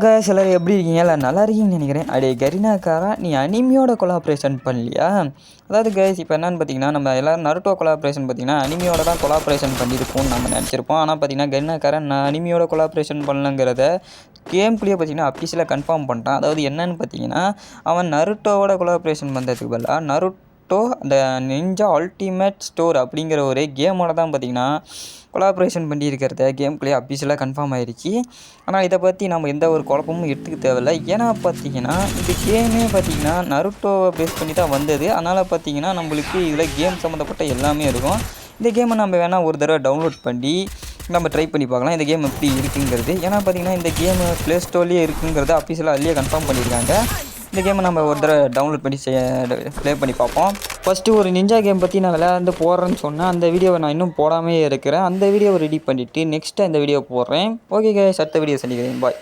Guys எல்லாரும் எப்படி இருக்கீங்க? இல்லை நல்லா இருக்கீங்கன்னு நினைக்கிறேன். அடே கரீனாக்காரா, நீ அனிமியோட கொலாபரேஷன் பண்ணலையா? அதாவது கைஸ் இப்போ என்னென்னு பார்த்தீங்கன்னா, நம்ம எல்லோரும் நருட்டோ கொலாபரேஷன் பார்த்தீங்கன்னா அனிமியோட தான் கொலாபரேஷன் பண்ணியிருப்போம்னு நம்ம நினச்சிருப்போம். ஆனால் பார்த்தீங்கன்னா கரீனாக்காரன் நான் அனிமியோட கொலாபரேஷன் பண்ணலங்கிறத கேம் பிளே பார்த்தீங்கன்னா அஃபீஷியலாக கன்ஃபார்ம் பண்ணிட்டான். அதாவது என்னென்னு பார்த்தீங்கன்னா, அவன் நருட்டோவோட கொலாபரேஷன் பண்ணுறதுக்கு பதிலாக அந்த நிஞ்சா அல்டிமேட் ஸ்டோர் அப்படிங்கிற ஒரு கேமோட தான் பார்த்தீங்கன்னா கொலாபரேஷன் பண்ணியிருக்கிறத கேம் பிளே அஃபீஷியலாக கன்ஃபார்ம் ஆகிடுச்சு. ஆனால் இதை பற்றி நம்ம எந்த ஒரு குழப்பமும் எடுத்துக்க தேவையில்லை. ஏன்னா பார்த்தீங்கன்னா இந்த கேமே பார்த்தீங்கன்னா நருட்டோவை பேஸ் பண்ணி தான் வந்தது. அதனால் பார்த்தீங்கன்னா நம்மளுக்கு இதில் கேம் சம்மந்தப்பட்ட எல்லாமே இருக்கும். இந்த கேமை நம்ம வேணால் ஒரு தடவை டவுன்லோட் பண்ணி நம்ம ட்ரை பண்ணி பார்க்கலாம் இந்த கேம் எப்படி இருக்குங்கிறது. ஏன்னா பார்த்தீங்கன்னா இந்த கேமு ப்ளே ஸ்டோர்லேயே இருக்குங்கிறத அஃபீஷியலாக அதிலேயே கன்ஃபார்ம் பண்ணியிருக்காங்க. இந்த கேமை நம்ம ஒரு தடவை டவுன்லோட் பண்ணி ப்ளே பண்ணி பார்ப்போம். ஃபஸ்ட்டு ஒரு நிஞ்சா கேம் பற்றி நான் விளையாண்டு போடுறேன்னு சொன்னேன். அந்த வீடியோவை நான் இன்னும் போடாமே இருக்கிறேன். அந்த வீடியோவை ரெடி பண்ணிவிட்டு நெக்ஸ்ட்டு அந்த வீடியோ போடுறேன். ஓகே கைஸ், அடுத்த வீடியோ சந்திக்கிறேன். பாய்.